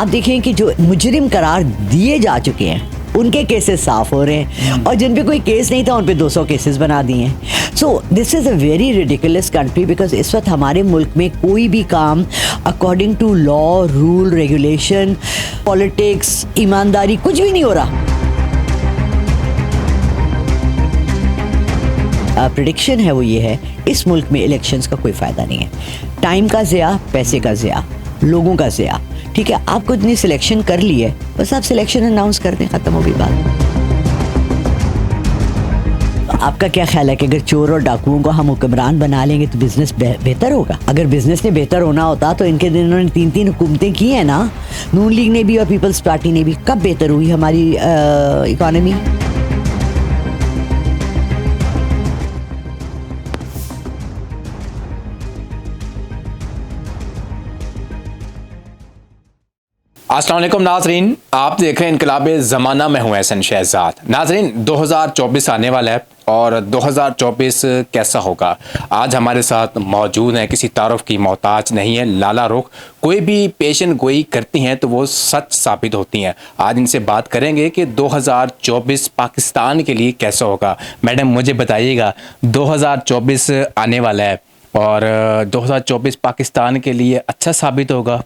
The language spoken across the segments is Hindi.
आप देखें कि जो मुजरिम करार दिए जा चुके हैं उनके केसेस साफ हो रहे हैं और जिन पे कोई केस नहीं था उन पे 200 केसेस बना दिए हैं। So this is a very ridiculous country because इस वक्त हमारे मुल्क में कोई भी काम according to law, rule, regulation, politics, ईमानदारी कुछ भी नहीं हो रहा। प्रेडिक्शन है वो ये है, इस मुल्क में इलेक्शंस का कोई फ़ायदा नहीं है। टाइम का ज़िया, पैसे का ज़िया, लोगों का ज़िया। ठीक है, आपको इतनी सिलेक्शन कर ली है, बस आप सिलेक्शन अनाउंस कर दें, ख़त्म हो गई बात। आपका क्या ख्याल है कि अगर चोर और डाकुओं को हम हुक्मरान बना लेंगे तो बिजनेस बेहतर होगा? अगर बिजनेस में बेहतर होना होता तो इनके दिन उन्होंने 3 हुकूमतें की हैं ना, नून लीग ने भी और पीपल्स पार्टी ने भी। कब बेहतर हुई हमारी इकॉनमी? अस्सलाम वालेकुम नाजरीन, आप देख रहे हैं इनकलाबे ज़माना में हूँ एहसन शहजाद। नाजरीन, 2024 आने वाला है और 2024 कैसा होगा? आज हमारे साथ मौजूद हैं, किसी तारुफ की मोहताज नहीं है, लाला रुख। कोई भी पेशन गोई करती हैं तो वो सच साबित होती हैं। आज इनसे बात करेंगे कि 2024 पाकिस्तान के लिए कैसा होगा। मैडम मुझे बताइएगा, 2024 आने वाला है और 2024 पाकिस्तान के लिए अच्छा साबित होगा?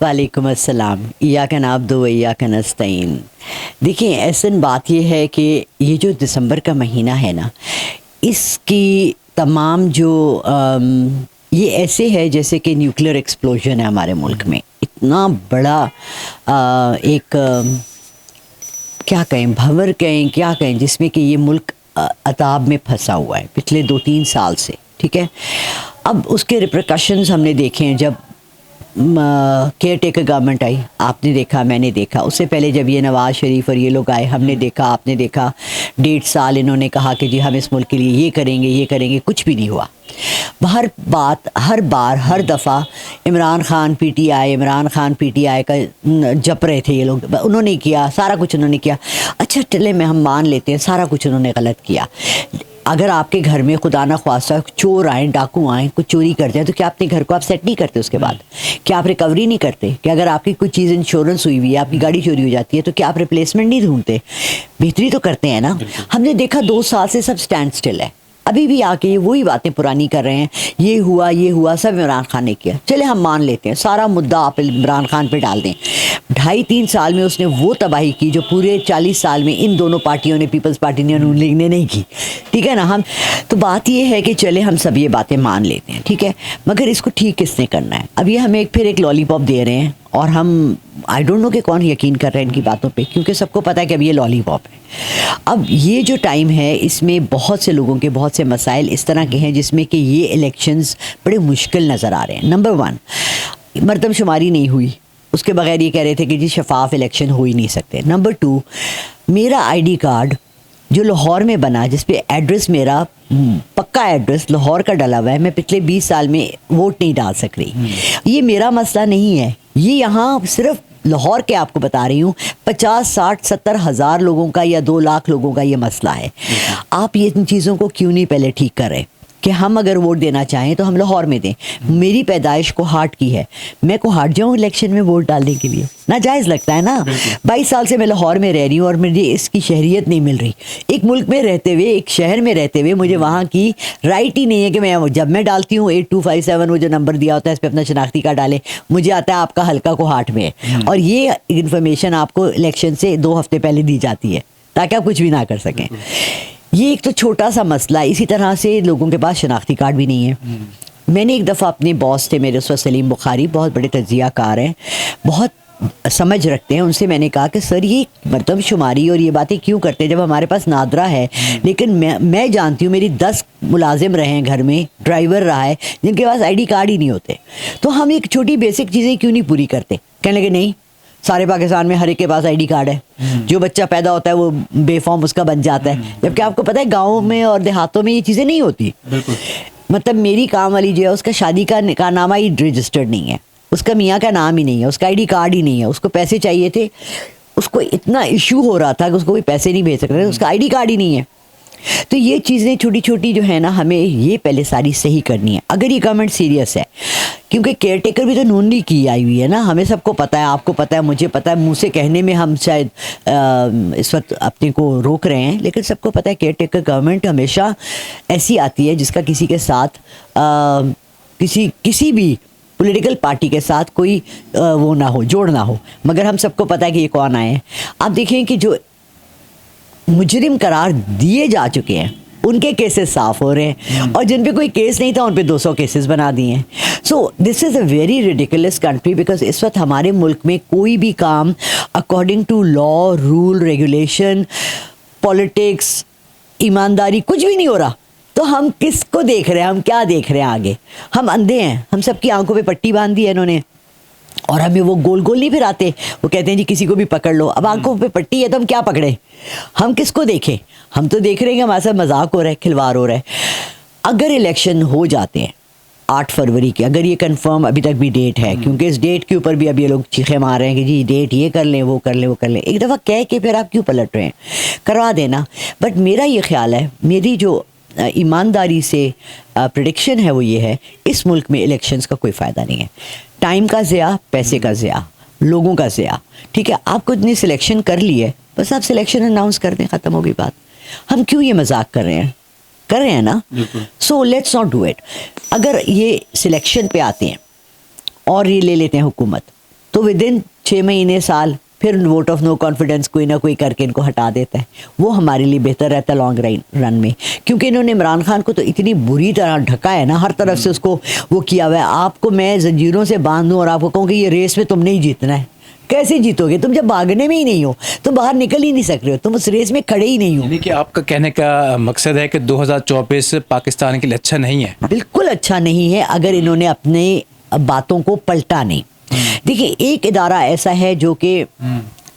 वालेकुम अस्सलाम, इय्याका नअब्दु व इय्याका नस्तईन। देखिए, ऐसन बात ये है कि ये जो दिसंबर का महीना है ना, इसकी तमाम जो ये ऐसे है जैसे कि न्यूक्लियर एक्सप्लोजन है हमारे मुल्क में। इतना बड़ा एक क्या कहें, भंवर कहें, क्या कहें, जिसमें कि ये मुल्क अताब में फंसा हुआ है पिछले 2-3 साल से। ठीक है, अब उसके रिप्रकशंस हमने देखे हैं। जब केयर टेकर गवर्नमेंट आई, आपने देखा, मैंने देखा। उससे पहले जब ये नवाज़ शरीफ और ये लोग आए, हमने देखा, आपने देखा। 1.5 साल इन्होंने कहा कि जी हम इस मुल्क के लिए ये करेंगे, ये करेंगे, कुछ भी नहीं हुआ। हर बात, हर बार, हर दफ़ा इमरान खान पीटीआई, इमरान खान पीटीआई का जप रहे थे ये लोग। उन्होंने किया, सारा कुछ उन्होंने किया। अच्छा चले, मैं हम मान लेते हैं सारा कुछ उन्होंने गलत किया। अगर आपके घर में खुदा ना ख्वास्ता चोर आए, डाकू आए, कुछ चोरी कर जाए, तो क्या अपने घर को आप सेट नहीं करते? उसके बाद क्या आप रिकवरी नहीं करते? कि अगर आपकी कोई चीज़ इंश्योरेंस हुई हुई है, आपकी गाड़ी चोरी हो जाती है, तो क्या आप रिप्लेसमेंट नहीं ढूंढते? बेहतरी तो करते हैं ना। हमने देखा 2 साल से सब स्टैंड स्टिल है। अभी भी आके ये वही बातें पुरानी कर रहे हैं, ये हुआ, सब इमरान खान ने किया। चले हम मान लेते हैं, सारा मुद्दा आप इमरान खान पे डाल दें। 2.5-3 साल में उसने वो तबाही की जो पूरे 40 साल में इन दोनों पार्टियों ने, पीपल्स पार्टी ने, नून लीग ने नहीं की। ठीक है ना। हम तो बात ये है कि चले हम सब ये बातें मान लेते हैं, ठीक है, मगर इसको ठीक किसने करना है? अब ये हमें फिर एक लॉलीपॉप दे रहे हैं और हम आई डोंट नो कि कौन यकीन कर रहे हैं इनकी बातों पे, क्योंकि सबको पता है कि अब ये लॉलीपॉप है। अब ये जो टाइम है, इसमें बहुत से लोगों के बहुत से मसाइल इस तरह के हैं जिसमें कि ये इलेक्शंस बड़े मुश्किल नज़र आ रहे हैं। नंबर 1, मरदमशुमारी नहीं हुई, उसके बगैर ये कह रहे थे कि जी शफाफ इलेक्शन हो ही नहीं सकते। नंबर 2, मेरा आईडी कार्ड जो लाहौर में बना, जिस पे एड्रेस मेरा पक्का एड्रेस लाहौर का डला हुआ है, मैं पिछले 20 साल में वोट नहीं डाल सक रही। ये मेरा मसला नहीं है, ये यहाँ सिर्फ लाहौर के आपको बता रही हूँ 50, 60, 70 हज़ार लोगों का या 2 लाख लोगों का ये मसला है। आप ये इन चीज़ों को क्यों नहीं पहले ठीक कर रहे कि हम अगर वोट देना चाहें तो हम लाहौर में दें? मेरी पैदाइश कोहाट की है, मैं कोहाट जाऊँ इलेक्शन में वोट डालने के लिए? नाजायज़ लगता है ना। 22 साल से मैं लाहौर में रह रही हूँ और मुझे इसकी शहरियत नहीं मिल रही। एक मुल्क में रहते हुए, एक शहर में रहते हुए मुझे वहाँ की राइट ही नहीं है कि मैं जब मैं डालती हूँ 8257 वो जो नंबर दिया होता है, इस पर अपना शनाख्ती कार्ड डालें, मुझे आता है आपका हल्का कोहाट में है और ये इन्फॉर्मेशन आपको इलेक्शन से 2 हफ्ते पहले दी जाती है ताकि आप कुछ भी ना कर सकें। ये एक तो छोटा सा मसला है। इसी तरह से लोगों के पास शनाख्ती कार्ड भी नहीं है। मैंने एक दफ़ा अपने बॉस थे मेरे, उस वक्त सलीम बुखारी, बहुत बड़े तज्ज़ियाकार हैं, बहुत समझ रखते हैं। उनसे मैंने कहा कि सर ये मरदमशुमारी और ये बातें क्यों करते हैं जब हमारे पास नादरा है? लेकिन मैं जानती हूँ, मेरी 10 मुलाजिम रहे हैं घर में, ड्राइवर रहा है, जिनके पास ID कार्ड ही नहीं होते। तो हम एक छोटी बेसिक चीज़ें क्यों नहीं पूरी करते? कहने लगे नहीं, सारे पाकिस्तान में हर एक के पास ID कार्ड है, जो बच्चा पैदा होता है वो बेफॉर्म उसका बन जाता है। जबकि आपको पता है गाँव में और देहातों में ये चीज़ें नहीं होती। मतलब मेरी काम वाली जो है उसका शादी का नामा ही रजिस्टर्ड नहीं है, उसका मियाँ का नाम ही नहीं है, उसका ID कार्ड ही नहीं है, उसको पैसे चाहिए थे, उसको इतना इशू हो रहा था कि उसको कोई पैसे नहीं भेज सकते, उसका ID कार्ड ही नहीं है। तो ये चीज़ें छोटी छोटी जो है ना, हमें ये पहले सारी सही करनी है अगर ये गवर्नमेंट सीरियस है। क्योंकि केयर टेकर भी तो नून लीग की आई हुई है ना, हमें सबको पता है, आपको पता है, मुझे पता है, मुंह से कहने में हम शायद इस वक्त अपने को रोक रहे हैं, लेकिन सबको पता है केयर टेकर गवर्नमेंट हमेशा ऐसी आती है जिसका किसी के साथ किसी भी पॉलिटिकल पार्टी के साथ कोई वो ना हो, जोड़ ना हो। मगर हम सबको पता है कि ये कौन आए हैं। आप देखें कि जो मुजरिम करार दिए जा चुके हैं उनके केसेस साफ हो रहे हैं, और जिन पे कोई केस नहीं था उन पे 200 केसेस बना दिए हैं। So this is a very ridiculous country, because इस वक्त हमारे मुल्क में कोई भी काम according to law, rule, regulation, politics, ईमानदारी कुछ भी नहीं हो रहा। तो हम किसको देख रहे हैं, हम क्या देख रहे हैं आगे? हम अंधे हैं, हम सबकी आंखों पे पट्टी बांध दी है इन्होंने, और हमें वो गोल गोल नहीं फिराते। वो कहते हैं जी किसी को भी पकड़ लो, अब आंखों पे पट्टी है तो हम क्या पकड़े, हम किसको देखें? हम तो देख रहे हैं कि हमारे साथ मजाक हो रहा है, खिलवाड़ हो रहा है। अगर इलेक्शन हो जाते हैं 8 फरवरी के, अगर ये कंफर्म अभी तक भी डेट है, क्योंकि इस डेट के ऊपर भी अब ये लोग चीखे मार रहे हैं कि जी डेट ये कर लें, वो कर लें, वो कर लें। एक दफ़ा कह के फिर आप क्यों पलट रहे हैं? करवा देना। बट मेरा ये ख्याल है, मेरी जो ईमानदारी से प्रेडिक्शन है वो ये है, इस मुल्क में इलेक्शंस का कोई फ़ायदा नहीं है। टाइम का ज़िया, पैसे का ज़िया, लोगों का ज़िया। ठीक है, आपको इतनी सिलेक्शन कर ली है, बस आप सिलेक्शन अनाउंस कर दें, ख़त्म होगी बात। हम क्यों ये मजाक कर रहे हैं ना? So let's not do it. अगर ये सिलेक्शन पे आते हैं और ये ले लेते हैं हुकूमत, तो विद इन 6 महीने, साल, फिर वोट ऑफ नो कॉन्फिडेंस कोई ना कोई करके इनको हटा देता है। वो हमारे लिए बेहतर रहता है लॉन्ग रन में, क्योंकि इन्होंने इमरान खान को तो इतनी बुरी तरह ढका है ना, हर तरफ से उसको वो किया हुआ है। आपको मैं जंजीरों से बांध दूँ और आपको कहूँ कि ये रेस में तुमने ही जीतना है, कैसे जीतोगे? तुम जब भागने में ही नहीं हो, तुम बाहर निकल ही नहीं सक रहे हो, तुम उस रेस में खड़े ही नहीं हो। यानी कि आपका कहने का मकसद है कि 2024 पाकिस्तान के लिए अच्छा नहीं है? बिल्कुल अच्छा नहीं है अगर इन्होंने अपने बातों को पलटा नहीं। देखिए, एक इदारा ऐसा है जो कि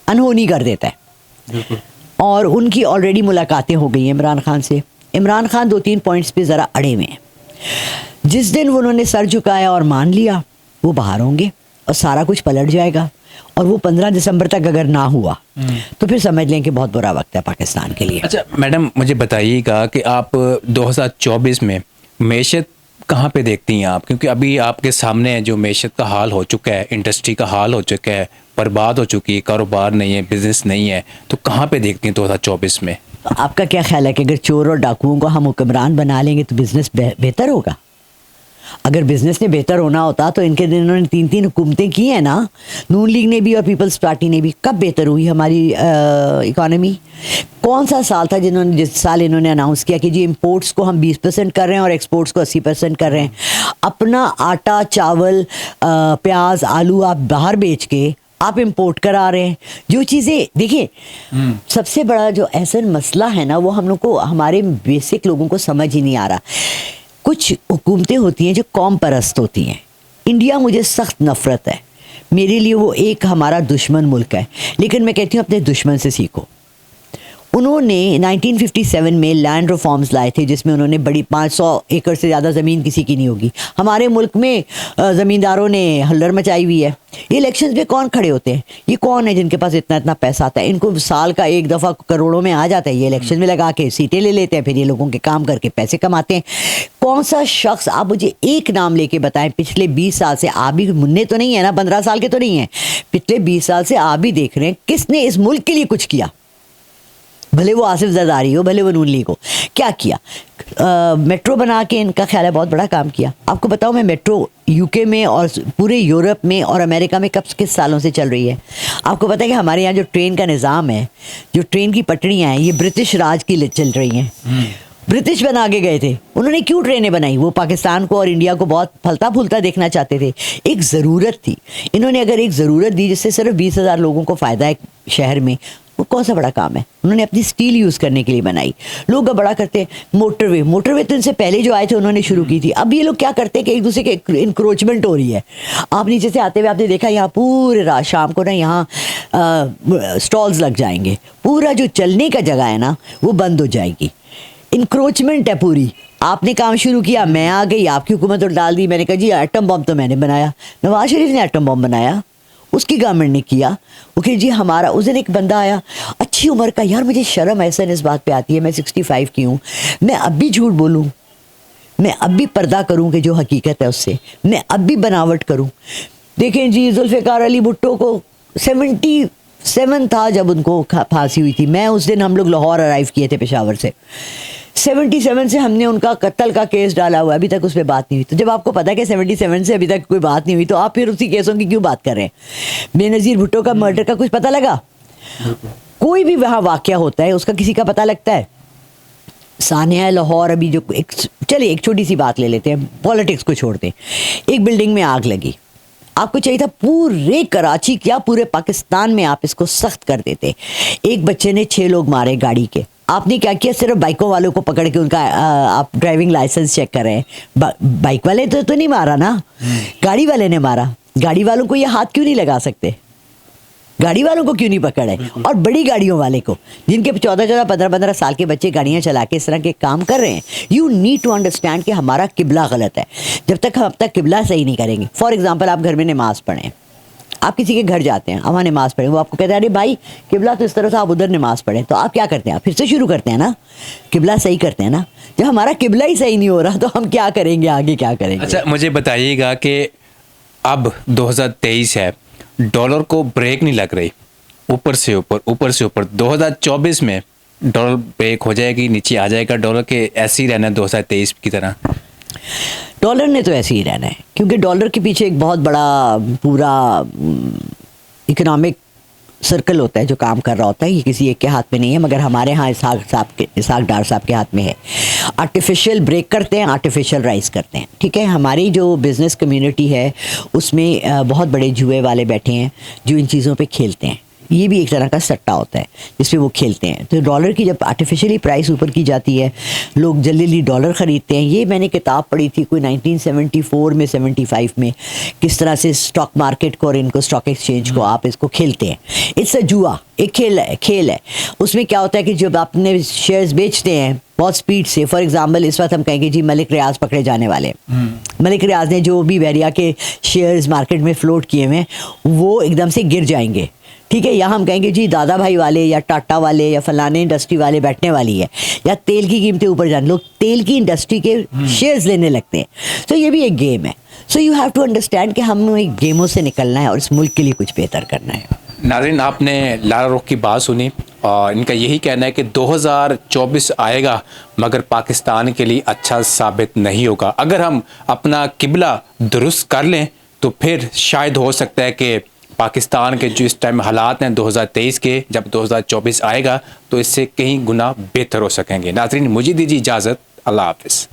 अनहोनी कर देता है, और उनकी ऑलरेडी मुलाकातें हो गई हैं इमरान खान से। इमरान खान 2-3 पॉइंट्स पे ज़रा अड़े हुए हैं। जिस दिन उन्होंने सर झुकाया और मान लिया, वो बाहर होंगे और सारा कुछ पलट जाएगा। और वो 15 दिसंबर तक अगर ना हुआ तो फिर समझ लें कि बहुत बुरा वक्त है पाकिस्तान के लिए। अच्छा मैडम, मुझे बताइएगा कि आप 2024 में मेशत कहाँ पे देखती हैं आप? क्योंकि अभी आपके सामने जो मेशत का हाल हो चुका है, इंडस्ट्री का हाल हो चुका है, बर्बाद हो चुकी है, कारोबार नहीं है, बिजनेस नहीं है, तो कहाँ पे देखती हैं 2024 में? तो आपका क्या ख्याल है कि अगर चोर और डाकुओं को हम हुक्मरान बना लेंगे तो बिज़नेस बेहतर होगा? अगर बिज़नेस ने बेहतर होना होता तो इनके दिन इन्होंने 3-3 हुकूमतें की हैं ना, नून लीग ने भी और पीपल्स पार्टी ने भी। कब बेहतर हुई हमारी इकॉनमी? कौन सा साल था जिस साल इन्होंने अनाउंस किया कि जी इंपोर्ट्स को हम 20% कर रहे हैं और एक्सपोर्ट्स को 80% कर रहे हैं? अपना आटा, चावल, प्याज, आलू आप बाहर बेच के आप इंपोर्ट करा रहे हैं। जो चीज़ें देखिए, सबसे बड़ा जो ऐसा मसला है ना, वो हम लोग को, हमारे बेसिक लोगों को समझ ही नहीं आ रहा। कुछ हुकूमतें होती हैं जो कौम परस्त होती हैं। इंडिया मुझे सख्त नफ़रत है, मेरे लिए वो एक हमारा दुश्मन मुल्क है, लेकिन मैं कहती हूँ अपने दुश्मन से सीखो। उन्होंने 1957 में लैंड रिफॉर्म्स लाए थे, जिसमें उन्होंने बड़ी 500 एकड़ से ज़्यादा ज़मीन किसी की नहीं होगी। हमारे मुल्क में ज़मींदारों ने हल्लड़ मचाई हुई है। ये इलेक्शंस में कौन खड़े होते हैं? ये कौन है जिनके पास इतना इतना पैसा आता है? इनको साल का एक दफ़ा करोड़ों में आ जाता है, ये इलेक्शन में लगा के सीटें ले लेते हैं, फिर ये लोगों के काम करके पैसे कमाते हैं। कौन सा शख्स, आप मुझे एक नाम लेके बताएं, पिछले 20 साल से, आप भी मुन्ने तो नहीं है ना, 15 साल के तो नहीं हैं, पिछले 20 साल से आप भी देख रहे हैं, किसने इस मुल्क के लिए कुछ किया? भले वो आसिफ जरदारी हो, भले वो नून लीग हो, क्या किया? मेट्रो बना के इनका ख्याल है बहुत बड़ा काम किया। आपको बताऊं, मैं मेट्रो यूके में और पूरे यूरोप में और अमेरिका में किस सालों से चल रही है। आपको पता है कि हमारे यहाँ जो ट्रेन का निज़ाम है, जो ट्रेन की पटरियाँ हैं, ये ब्रिटिश राज की चल रही हैं। ब्रिटिश बना के गए थे। उन्होंने क्यों ट्रेनें बनाई? वो पाकिस्तान को और इंडिया को बहुत फलता फूलता देखना चाहते थे। एक ज़रूरत थी। इन्होंने अगर एक ज़रूरत दी जिससे सिर्फ 20,000 लोगों को फ़ायदा है शहर में, वो कौन सा बड़ा काम है? उन्होंने अपनी स्टील यूज़ करने के लिए बनाई। लोग बड़ा करते हैं मोटरवे तो इनसे पहले जो आए थे उन्होंने शुरू की थी। अब ये लोग क्या करते हैं कि एक दूसरे के इंक्रोचमेंट हो रही है। आप नीचे से आते हुए आपने देखा, यहाँ पूरे रात शाम को ना यहाँ स्टॉल्स लग जाएंगे, पूरा जो चलने का जगह है ना वो बंद हो जाएगी। इंक्रोचमेंट है पूरी। आपने काम शुरू किया, मैं आ गई, आपकी हुकूमत और डाल दी। मैंने कहा जी एटम बम तो मैंने बनाया। नवाज शरीफ ने एटम बम बनाया, उसकी गवर्नमेंट ने किया। वो कह जी हमारा, उस दिन एक बंदा आया अच्छी उम्र का, यार मुझे शर्म ऐसा इस बात पे आती है, मैं 65 की हूँ, मैं अब भी झूठ बोलूँ, मैं अब भी पर्दा करूँ कि जो हकीकत है उससे, मैं अब भी बनावट करूँ। देखें जी, जुल्फ़िकार अली भुट्टो को 77 था जब उनको फांसी हुई थी। मैं उस दिन, हम लोग लाहौर अराइव किए थे पेशावर से, 77 से हमने उनका कत्ल का केस डाला हुआ है, अभी तक उस पर बात नहीं हुई। तो जब आपको पता है कि 77 से अभी तक कोई बात नहीं हुई, तो आप फिर उसी केसों की क्यों बात कर रहे हैं? बेनज़ीर भुट्टो का मर्डर का कुछ पता लगा? कोई भी वहाँ वाक़या होता है उसका किसी का पता लगता है? सानिया लाहौर, अभी जो चलिए एक छोटी सी बात ले लेते हैं, पॉलिटिक्स को छोड़ते हैं। एक बिल्डिंग में आग लगी, आपको चाहिए था पूरे कराची क्या पूरे पाकिस्तान में आप इसको सख्त कर देते। एक बच्चे ने 6 लोग मारे गाड़ी के, आपने क्या किया? सिर्फ बाइकों वालों को पकड़ के उनका आप ड्राइविंग लाइसेंस चेक कर रहे हैं। बाइक वाले तो नहीं मारा ना, गाड़ी वाले ने मारा। गाड़ी वालों को ये हाथ क्यों नहीं लगा सकते? गाड़ी वालों को क्यों नहीं पकड़े? और बड़ी गाड़ियों वाले को, जिनके 14-14, 15-15 साल के बच्चे गाड़ियां चला के इस तरह के काम कर रहे हैं। यू नीड टू अंडरस्टैंड कि हमारा किबला गलत है। जब तक हम अपना किबला सही नहीं करेंगे, फॉर एग्जांपल आप घर में नमाज पढ़ें, आप किसी के घर जाते हैं, अब वहाँ नमाज पढ़ें, वो आपको कहते हैं अरे भाई किबला तो इस तरह से, आप उधर नमाज पढ़ें, तो आप क्या करते हैं? आप फिर से शुरू करते हैं ना, किबला सही करते हैं ना। जब हमारा किबला ही सही नहीं हो रहा तो हम क्या करेंगे, आगे क्या करेंगे? अच्छा, मुझे बताइएगा कि अब 2023 है, डॉलर को ब्रेक नहीं लग रही, ऊपर से ऊपर 2024 में डॉलर ब्रेक हो जाएगी, नीचे आ जाएगा डॉलर, के ऐसे ही रहना है 2023 की तरह? डॉलर ने तो ऐसे ही रहना है, क्योंकि डॉलर के पीछे एक बहुत बड़ा पूरा इकोनॉमिक सर्कल होता है जो काम कर रहा होता है। ये किसी एक के हाथ में नहीं है, मगर हमारे यहाँ इसहाक डार साहब के हाथ में है। आर्टिफिशियल ब्रेक करते हैं, आर्टिफिशियल राइज करते हैं। ठीक है, हमारी जो बिज़नेस कम्युनिटी है उसमें बहुत बड़े जुए वाले बैठे हैं जो इन चीज़ों पे खेलते हैं। ये भी एक तरह का सट्टा होता है जिसपे वो खेलते हैं। तो डॉलर की जब आर्टिफिशियली प्राइस ऊपर की जाती है, लोग जल्दी डॉलर ख़रीदते हैं। ये मैंने किताब पढ़ी थी कोई 1974 में, 75 में, किस तरह से स्टॉक मार्केट को और इनको स्टॉक एक्सचेंज को आप इसको खेलते हैं। इट्स अ जुआ, एक खेल है। उसमें क्या होता है कि जब आपने शेयर्स बेचते हैं बहुत स्पीड से, फॉर एग्जांपल इस वक्त हम कहेंगे जी मलिक रियाज पकड़े जाने वाले, मलिक रियाज ने जो भी बहरिया के शेयर्स मार्केट में फ्लोट किए हुए वो एकदम से गिर जाएंगे। ठीक है, या हम कहेंगे जी दादा भाई वाले या टाटा वाले या फलाने इंडस्ट्री वाले बैठने वाली है, या तेल की कीमतें ऊपर जाने, लोग तेल की इंडस्ट्री के शेयर्स लेने लगते हैं। तो ये भी एक गेम है। So you have to understand कि हमें एक गेमों से निकलना है और इस मुल्क के लिए कुछ बेहतर करना है। नाज़रीन, आपने लारा रुख की बात सुनी और इनका यही कहना है कि 2024 आएगा मगर पाकिस्तान के लिए अच्छा साबित नहीं होगा। अगर हम अपना किबला दुरुस्त कर लें तो फिर शायद हो सकता है कि पाकिस्तान के जो इस टाइम हालात हैं 2023 के, जब 2024 आएगा तो इससे कहीं गुना बेहतर हो सकेंगे। नाज़रीन, मुझे दीजिए इजाज़त, अल्लाह हाफ़िज़।